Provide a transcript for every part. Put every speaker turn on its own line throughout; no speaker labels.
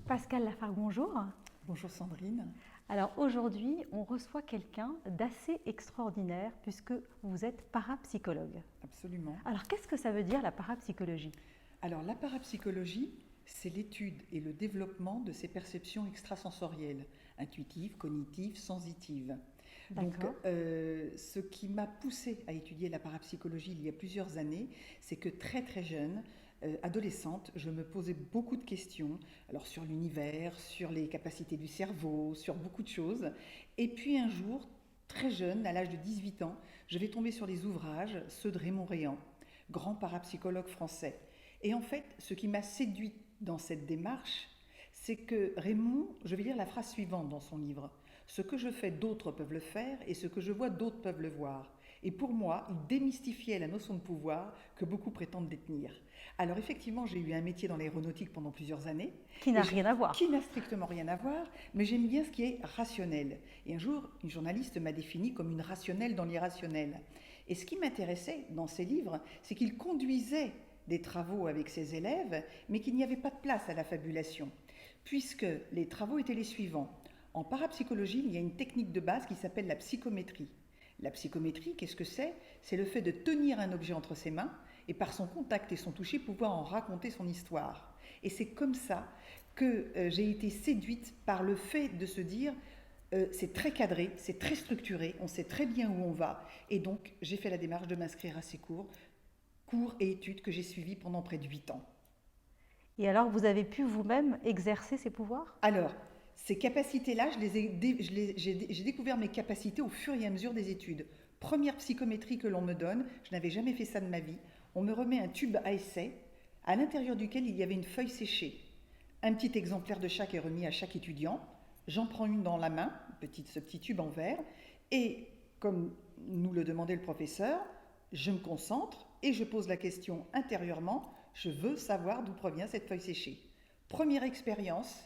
Pascal Lafargue, bonjour.
Bonjour Sandrine.
Alors aujourd'hui, on reçoit quelqu'un d'assez extraordinaire puisque vous êtes parapsychologue.
Absolument.
Alors qu'est-ce que ça veut dire la parapsychologie?
Alors la parapsychologie, c'est l'étude et le développement de ces perceptions extrasensorielles, intuitives, cognitives, sensitives. Donc
D'accord.
ce qui m'a poussée à étudier la parapsychologie il y a plusieurs années, c'est que très très jeune, adolescente, je me posais beaucoup de questions, alors sur l'univers, sur les capacités du cerveau, sur beaucoup de choses. Et puis un jour, très jeune, à l'âge de 18 ans, je vais tomber sur les ouvrages, ceux de Raymond Réan, grand parapsychologue français. Et en fait, ce qui m'a séduit dans cette démarche, c'est que Raymond, je vais lire la phrase suivante dans son livre. Ce que je fais, d'autres peuvent le faire, et ce que je vois, d'autres peuvent le voir. Et pour moi, il démystifiait la notion de pouvoir que beaucoup prétendent détenir. Alors effectivement, j'ai eu un métier dans l'aéronautique pendant plusieurs années,
Qui n'a rien à voir.
qui n'a strictement rien à voir, mais j'aime bien ce qui est rationnel. Et un jour, une journaliste m'a définie comme une rationnelle dans l'irrationnel. Et ce qui m'intéressait dans ces livres, c'est qu'il conduisait des travaux avec ses élèves, mais qu'il n'y avait pas de place à la fabulation, puisque les travaux étaient les suivants. En parapsychologie, il y a une technique de base qui s'appelle la psychométrie. La psychométrie, qu'est-ce que c'est? C'est le fait de tenir un objet entre ses mains et par son contact et son toucher pouvoir en raconter son histoire. Et c'est comme ça que j'ai été séduite par le fait de se dire c'est très cadré, c'est très structuré, on sait très bien où on va. Et donc j'ai fait la démarche de m'inscrire à ces cours et études que j'ai suivis pendant près de 8 ans.
Et alors vous avez pu vous-même exercer ces pouvoirs?
Alors, ces capacités-là, j'ai découvert mes capacités au fur et à mesure des études. Première psychométrie que l'on me donne, je n'avais jamais fait ça de ma vie. On me remet un tube à essai, à l'intérieur duquel il y avait une feuille séchée. Un petit exemplaire de chaque est remis à chaque étudiant. J'en prends une dans la main, ce petit tube en verre, et comme nous le demandait le professeur, je me concentre et je pose la question intérieurement, je veux savoir d'où provient cette feuille séchée. Première expérience,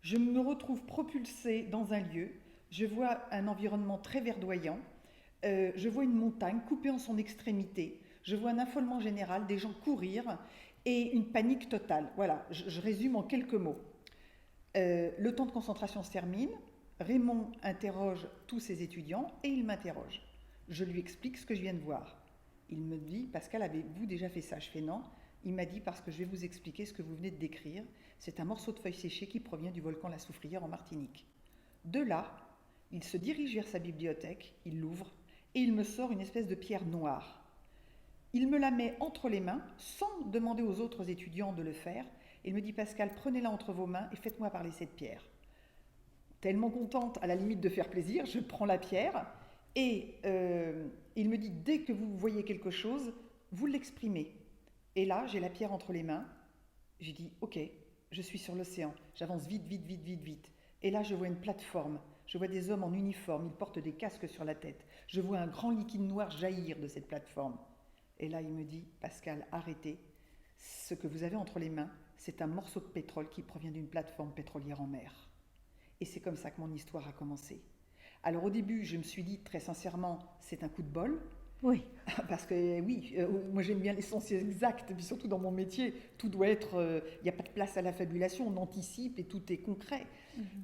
je me retrouve propulsée dans un lieu, je vois un environnement très verdoyant, je vois une montagne coupée en son extrémité, je vois un affolement général, des gens courir et une panique totale. Voilà, je résume en quelques mots. Le temps de concentration se termine, Raymond interroge tous ses étudiants et il m'interroge. Je lui explique ce que je viens de voir. Il me dit, Pascal, avez-vous déjà fait ça? Je fais non. Il m'a dit, parce que je vais vous expliquer ce que vous venez de décrire. C'est un morceau de feuille séchée qui provient du volcan La Soufrière en Martinique. De là, il se dirige vers sa bibliothèque, il l'ouvre et il me sort une espèce de pierre noire. Il me la met entre les mains sans demander aux autres étudiants de le faire. Il me dit, Pascal, prenez-la entre vos mains et faites-moi parler cette pierre. Tellement contente, à la limite de faire plaisir, je prends la pierre et il me dit, dès que vous voyez quelque chose, vous l'exprimez. Et là, j'ai la pierre entre les mains. J'ai dit, ok, je suis sur l'océan. J'avance vite, vite, vite, vite, vite. Et là, je vois une plateforme. Je vois des hommes en uniforme. Ils portent des casques sur la tête. Je vois un grand liquide noir jaillir de cette plateforme. Et là, il me dit, Pascal, arrêtez. Ce que vous avez entre les mains, c'est un morceau de pétrole qui provient d'une plateforme pétrolière en mer. Et c'est comme ça que mon histoire a commencé. Alors au début, je me suis dit très sincèrement, c'est un coup de bol.
Oui.
Parce que oui, moi j'aime bien l'essence exacte, puis surtout dans mon métier, tout doit être, il n'y a pas de place à la fabulation, on anticipe et tout est concret.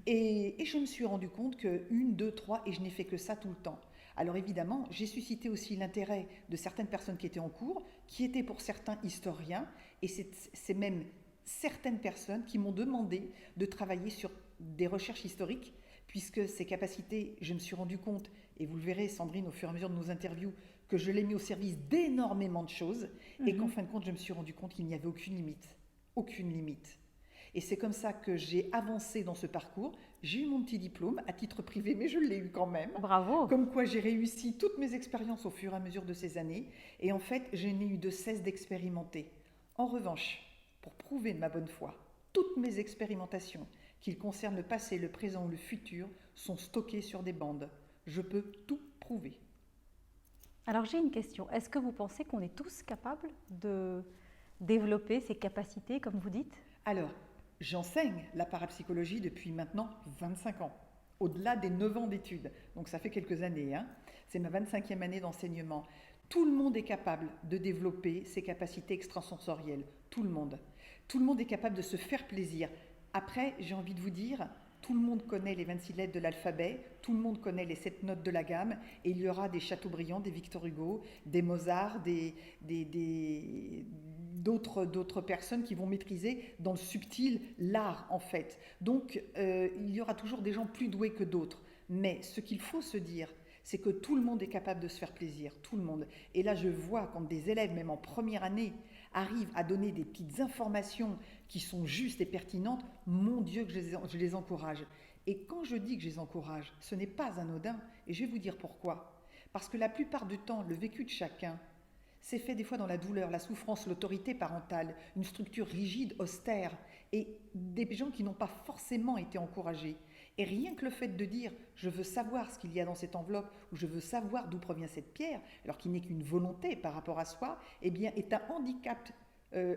Et je me suis rendu compte que une, deux, trois, et je n'ai fait que ça tout le temps. Alors évidemment, j'ai suscité aussi l'intérêt de certaines personnes qui étaient en cours, qui étaient pour certains historiens, et c'est même certaines personnes qui m'ont demandé de travailler sur des recherches historiques, puisque ces capacités, je me suis rendu compte, et vous le verrez Sandrine au fur et à mesure de nos interviews, que je l'ai mis au service d'énormément de choses, et qu'en fin de compte, je me suis rendu compte qu'il n'y avait aucune limite. Aucune limite. Et c'est comme ça que j'ai avancé dans ce parcours. J'ai eu mon petit diplôme à titre privé, mais je l'ai eu quand même.
Bravo.
Comme quoi j'ai réussi toutes mes expériences au fur et à mesure de ces années. Et en fait, je n'ai eu de cesse d'expérimenter. En revanche, pour prouver de ma bonne foi, toutes mes expérimentations, qu'ils concernent le passé, le présent ou le futur, sont stockées sur des bandes. Je peux tout prouver.
Alors j'ai une question. Est-ce que vous pensez qu'on est tous capables de développer ces capacités, comme vous dites?
Alors, j'enseigne la parapsychologie depuis maintenant 25 ans, au-delà des 9 ans d'études. Donc ça fait quelques années, hein. C'est ma 25e année d'enseignement. Tout le monde est capable de développer ses capacités extrasensorielles. Tout le monde. Tout le monde est capable de se faire plaisir Après, j'ai envie de vous dire, tout le monde connaît les 26 lettres de l'alphabet, tout le monde connaît les 7 notes de la gamme, et il y aura des Chateaubriand, des Victor Hugo, des Mozart, d'autres personnes qui vont maîtriser dans le subtil l'art en fait. Donc il y aura toujours des gens plus doués que d'autres. Mais ce qu'il faut se dire, c'est que tout le monde est capable de se faire plaisir, tout le monde. Et là je vois quand des élèves, même en première année, arrivent à donner des petites informations qui sont justes et pertinentes, mon Dieu que je les encourage. Et quand je dis que je les encourage, ce n'est pas anodin, et je vais vous dire pourquoi. Parce que la plupart du temps, le vécu de chacun, c'est fait des fois dans la douleur, la souffrance, l'autorité parentale, une structure rigide, austère, et des gens qui n'ont pas forcément été encouragés. Et rien que le fait de dire « je veux savoir ce qu'il y a dans cette enveloppe » ou « je veux savoir d'où provient cette pierre », alors qu'il n'est qu'une volonté par rapport à soi, eh bien, est un handicap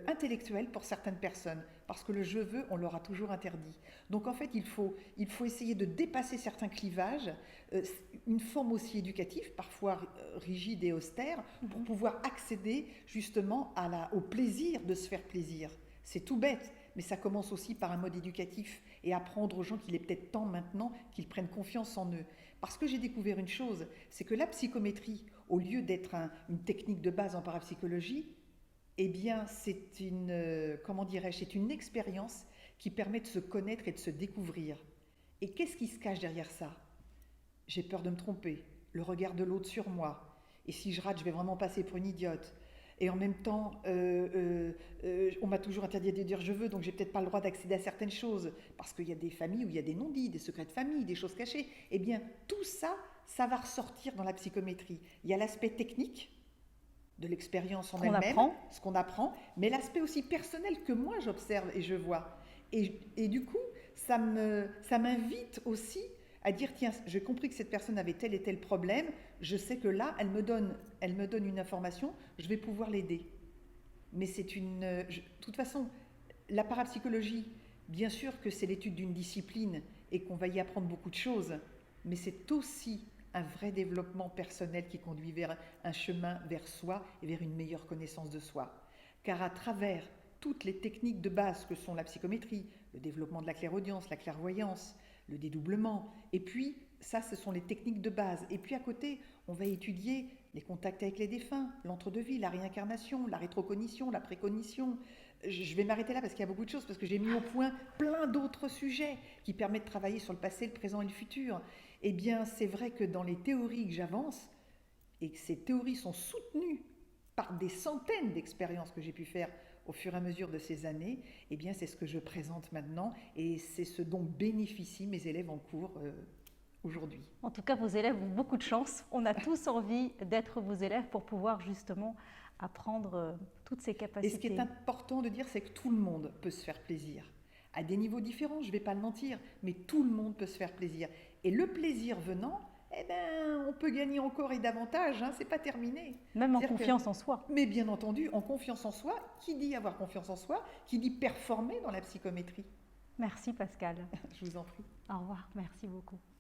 intellectuel pour certaines personnes, parce que le « je veux », on leur a toujours interdit. Donc en fait, il faut essayer de dépasser certains clivages, une forme aussi éducative, parfois rigide et austère, pour pouvoir accéder justement au plaisir de se faire plaisir. C'est tout bête, mais ça commence aussi par un mode éducatif et apprendre aux gens qu'il est peut-être temps maintenant qu'ils prennent confiance en eux. Parce que j'ai découvert une chose, c'est que la psychométrie, au lieu d'être une technique de base en parapsychologie, eh bien c'est une expérience qui permet de se connaître et de se découvrir. Et qu'est-ce qui se cache derrière ça ? J'ai peur de me tromper, le regard de l'autre sur moi. Et si je rate, je vais vraiment passer pour une idiote. Et en même temps, on m'a toujours interdit de dire je veux, donc j'ai peut-être pas le droit d'accéder à certaines choses, parce qu'il y a des familles où il y a des non-dits, des secrets de famille, des choses cachées. Eh bien, tout ça, ça va ressortir dans la psychométrie. Il y a l'aspect technique de l'expérience en elle-même, ce qu'on apprend, mais l'aspect aussi personnel que moi j'observe et je vois. Et du coup, ça m'invite aussi à dire tiens, j'ai compris que cette personne avait tel et tel problème, je sais que là, elle me donne une information, je vais pouvoir l'aider. Mais de toute façon, la parapsychologie, bien sûr que c'est l'étude d'une discipline et qu'on va y apprendre beaucoup de choses, mais c'est aussi un vrai développement personnel qui conduit vers un chemin vers soi et vers une meilleure connaissance de soi. Car à travers toutes les techniques de base que sont la psychométrie, le développement de la clairaudience, la clairvoyance, le dédoublement, et puis ça ce sont les techniques de base. Et puis à côté, on va étudier les contacts avec les défunts, l'entre-deux-vie, la réincarnation, la rétrocognition, la précognition. Je vais m'arrêter là parce qu'il y a beaucoup de choses, parce que j'ai mis au point plein d'autres sujets qui permettent de travailler sur le passé, le présent et le futur. Eh bien, c'est vrai que dans les théories que j'avance, et que ces théories sont soutenues par des centaines d'expériences que j'ai pu faire au fur et à mesure de ces années, eh bien, c'est ce que je présente maintenant et c'est ce dont bénéficient mes élèves en cours aujourd'hui.
En tout cas, vos élèves ont beaucoup de chance. On a tous envie d'être vos élèves pour pouvoir justement apprendre toutes ces capacités.
Et ce qui est important de dire, c'est que tout le monde peut se faire plaisir. À des niveaux différents, je ne vais pas le mentir, mais tout le monde peut se faire plaisir. Et le plaisir venant, eh ben, on peut gagner encore et davantage, hein, c'est pas terminé.
Même en confiance en soi.
Mais bien entendu, en confiance en soi, qui dit avoir confiance en soi, qui dit performer dans la psychométrie.
Merci Pascal.
Je vous en prie.
Au revoir, merci beaucoup.